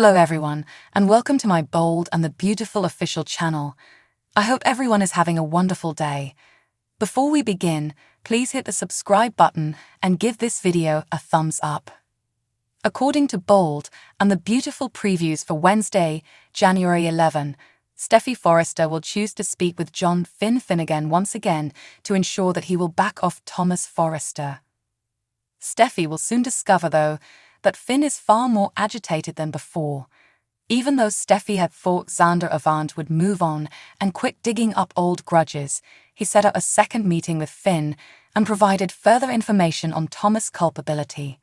Hello everyone, and welcome to my bold and the beautiful official channel. I hope everyone is having a wonderful day. Before we begin, please hit the subscribe button and give this video a thumbs up. According to Bold and the beautiful previews for Wednesday, January 11, Steffy Forrester will choose to speak with John Finnegan once again to ensure that he will back off Thomas Forrester. Steffy will soon discover, though, that Finn is far more agitated than before. Even though Steffy had thought Xander Avant would move on and quit digging up old grudges, he set up a second meeting with Finn and provided further information on Thomas' culpability.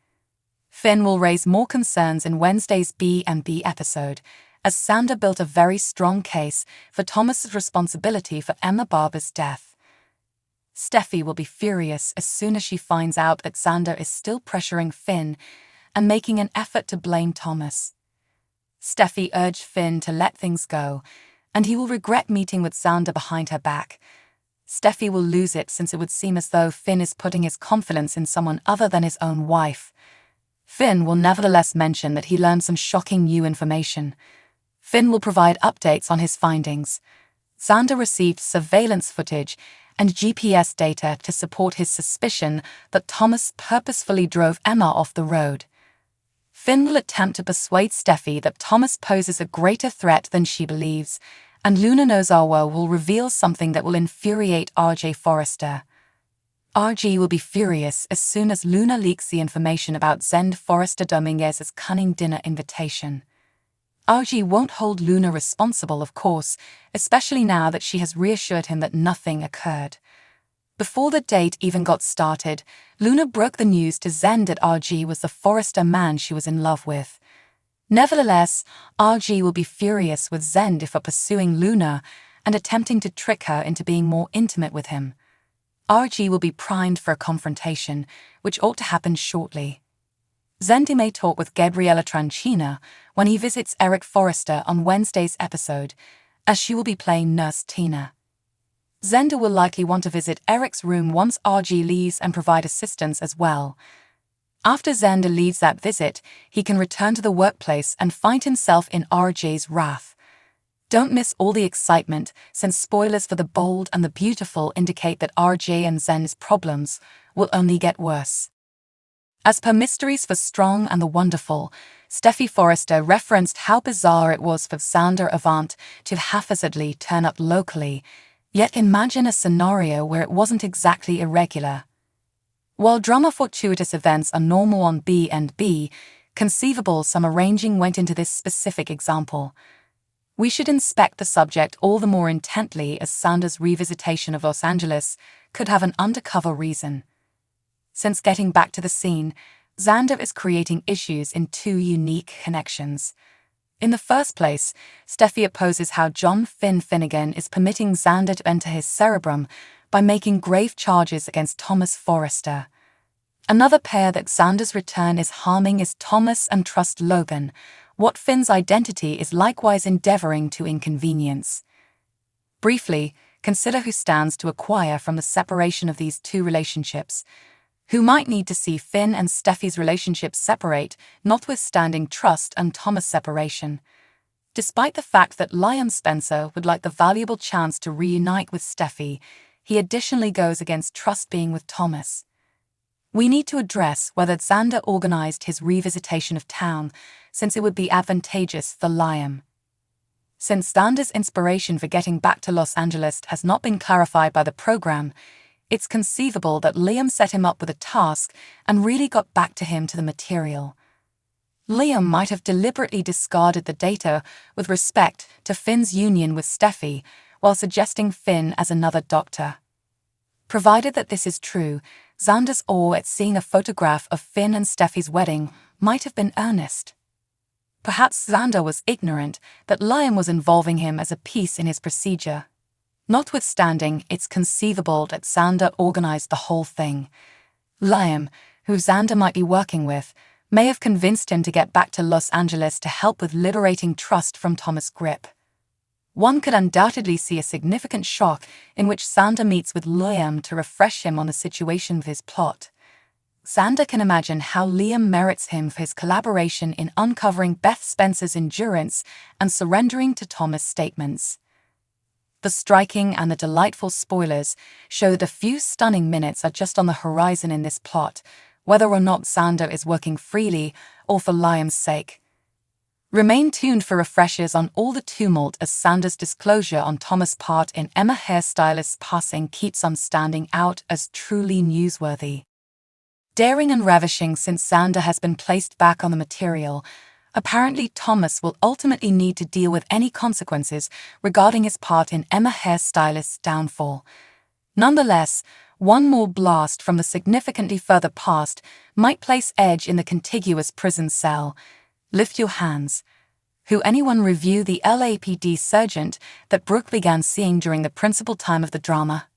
Finn will raise more concerns in Wednesday's B&B episode, as Xander built a very strong case for Thomas's responsibility for Emma Barber's death. Steffy will be furious as soon as she finds out that Xander is still pressuring Finn and making an effort to blame Thomas. Steffy urged Finn to let things go, and he will regret meeting with Xander behind her back. Steffy will lose it since it would seem as though Finn is putting his confidence in someone other than his own wife. Finn will nevertheless mention that he learned some shocking new information. Finn will provide updates on his findings. Xander received surveillance footage and GPS data to support his suspicion that Thomas purposefully drove Emma off the road. Finn will attempt to persuade Steffy that Thomas poses a greater threat than she believes, and Luna Nozawa will reveal something that will infuriate RJ Forrester. RG will be furious as soon as Luna leaks the information about Zend Forrester Dominguez's cunning dinner invitation. RG won't hold Luna responsible, of course, especially now that she has reassured him that nothing occurred. Before the date even got started, Luna broke the news to Zend that RG was the Forrester man she was in love with. Nevertheless, RG will be furious with Zend for pursuing Luna and attempting to trick her into being more intimate with him. RG will be primed for a confrontation, which ought to happen shortly. Zend may talk with Gabriella Tranchina when he visits Eric Forrester on Wednesday's episode, as she will be playing Nurse Tina. Zender will likely want to visit Eric's room once RG leaves and provide assistance as well. After Zender leaves that visit, he can return to the workplace and find himself in RJ's wrath. Don't miss all the excitement, since spoilers for the Bold and the Beautiful indicate that RJ and Zen's problems will only get worse. As per Mysteries for Strong and the Wonderful, Steffy Forrester referenced how bizarre it was for Xander Avant to haphazardly turn up locally. Yet imagine a scenario where it wasn't exactly irregular. While drama fortuitous events are normal on B&B, conceivable some arranging went into this specific example. We should inspect the subject all the more intently, as Xander's revisitation of Los Angeles could have an undercover reason. Since getting back to the scene, Xander is creating issues in two unique connections. In the first place, Steffy opposes how John Finnegan is permitting Xander to enter his cerebrum by making grave charges against Thomas Forrester. Another pair that Xander's return is harming is Thomas and Trust Logan, what Finn's identity is likewise endeavoring to inconvenience. Briefly, consider who stands to acquire from the separation of these two relationships. Who might need to see Finn and Steffy's relationship separate, notwithstanding Trust and Thomas' separation. Despite the fact that Liam Spencer would like the valuable chance to reunite with Steffy, he additionally goes against Trust being with Thomas. We need to address whether Xander organized his revisitation of town, since it would be advantageous for Liam. Since Xander's inspiration for getting back to Los Angeles has not been clarified by the program, it's conceivable that Liam set him up with a task and really got back to him to the material. Liam might have deliberately discarded the data with respect to Finn's union with Steffy while suggesting Finn as another doctor. Provided that this is true, Xander's awe at seeing a photograph of Finn and Steffy's wedding might have been earnest. Perhaps Xander was ignorant that Liam was involving him as a piece in his procedure. Notwithstanding, it's conceivable that Xander organized the whole thing. Liam, who Xander might be working with, may have convinced him to get back to Los Angeles to help with liberating Trust from Thomas' grip. One could undoubtedly see a significant shock in which Xander meets with Liam to refresh him on the situation of his plot. Xander can imagine how Liam merits him for his collaboration in uncovering Beth Spencer's endurance and surrendering to Thomas' statements. The striking and the delightful spoilers show that a few stunning minutes are just on the horizon in this plot, whether or not Xander is working freely or for Liam's sake. Remain tuned for refreshers on all the tumult as Xander's disclosure on Thomas' part in Emma hairstylist's passing keeps on standing out as truly newsworthy. Daring and ravishing since Xander has been placed back on the material, apparently Thomas will ultimately need to deal with any consequences regarding his part in Emma hairstylist's downfall. Nonetheless, one more blast from the significantly further past might place Edge in the contiguous prison cell. Lift your hands. Who anyone review the LAPD sergeant that Brooke began seeing during the principal time of the drama?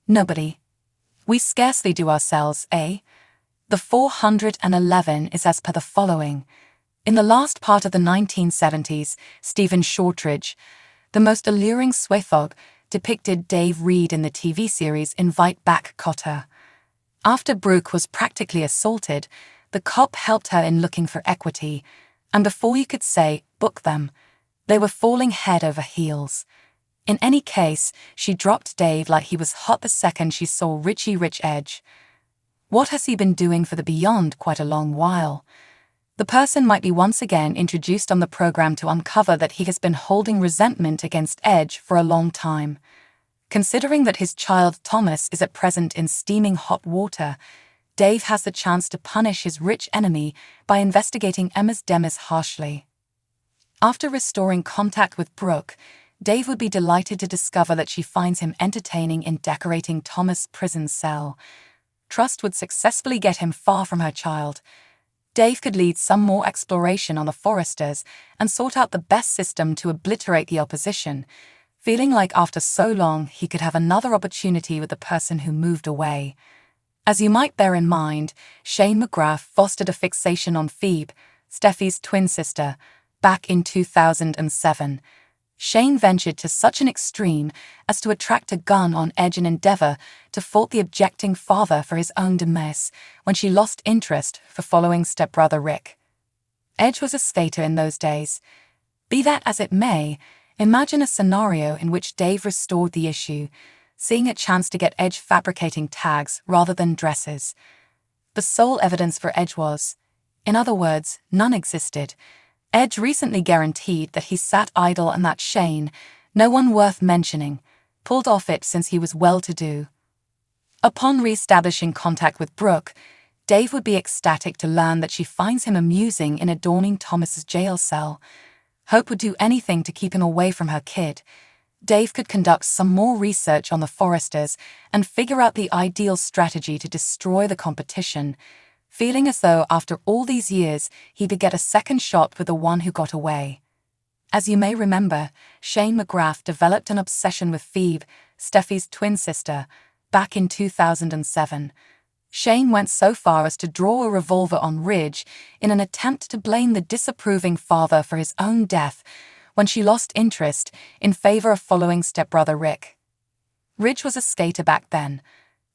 Nobody. We scarcely do ourselves, eh? The 411 is as per the following. In the last part of the 1970s, Stephen Shortridge, the most alluring Swethog, depicted Dave Reed in the TV series Invite Back Kotter. After Brooke was practically assaulted, the cop helped her in looking for equity, and before you could say, book them, they were falling head over heels. In any case, she dropped Dave like he was hot the second she saw Richie Rich Edge. What has he been doing for the Beyond quite a long while? The person might be once again introduced on the program to uncover that he has been holding resentment against Edge for a long time. Considering that his child Thomas is at present in steaming hot water, Dave has the chance to punish his rich enemy by investigating Emma's demise harshly. After restoring contact with Brooke, Dave would be delighted to discover that she finds him entertaining in decorating Thomas' prison cell. Trust would successfully get him far from her child. Dave could lead some more exploration on the Foresters and sort out the best system to obliterate the opposition, feeling like after so long he could have another opportunity with the person who moved away. As you might bear in mind, Shane McGrath fostered a fixation on Phoebe, Steffy's twin sister, back in 2007. Shane ventured to such an extreme as to attract a gun on Edge and endeavor to fault the objecting father for his own demise when she lost interest for following stepbrother Rick. Edge was a skater in those days. Be that as it may, imagine a scenario in which Dave restored the issue, seeing a chance to get Edge fabricating tags rather than dresses. The sole evidence for Edge was, in other words, none existed. Edge recently guaranteed that he sat idle and that Shane, no one worth mentioning, pulled off it since he was well-to-do. Upon re-establishing contact with Brooke, Dave would be ecstatic to learn that she finds him amusing in adorning Thomas's jail cell. Hope would do anything to keep him away from her kid. Dave could conduct some more research on the Foresters and figure out the ideal strategy to destroy the competition, feeling as though after all these years he could get a second shot with the one who got away. As you may remember, Shane McGrath developed an obsession with Phoebe, Steffy's twin sister, back in 2007. Shane went so far as to draw a revolver on Ridge in an attempt to blame the disapproving father for his own death when she lost interest in favor of following stepbrother Rick. Ridge was a skater back then,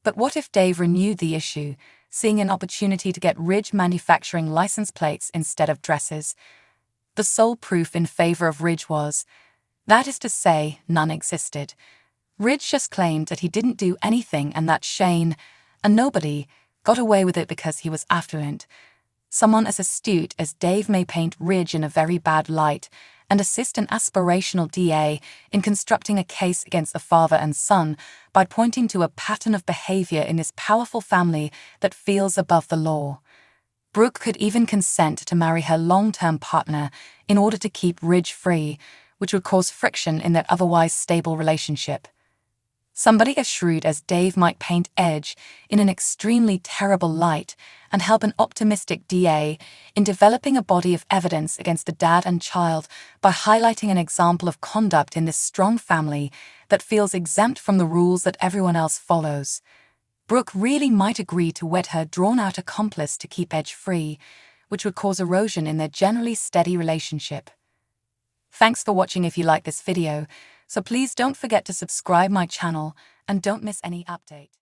but what if Dave renewed the issue, seeing an opportunity to get Ridge manufacturing license plates instead of dresses? The sole proof in favor of Ridge was, that is to say, none existed. Ridge just claimed that he didn't do anything and that Shane, a nobody, got away with it because he was affluent. Someone as astute as Dave may paint Ridge in a very bad light and assist an aspirational DA in constructing a case against the father and son by pointing to a pattern of behavior in this powerful family that feels above the law. Brooke could even consent to marry her long-term partner in order to keep Ridge free, which would cause friction in their otherwise stable relationship. Somebody as shrewd as Dave might paint Edge in an extremely terrible light and help an optimistic DA in developing a body of evidence against the dad and child by highlighting an example of conduct in this strong family that feels exempt from the rules that everyone else follows. Brooke really might agree to wed her drawn-out accomplice to keep Edge free, which would cause erosion in their generally steady relationship. Thanks for watching. If you like this video, so please don't forget to subscribe my channel and don't miss any update.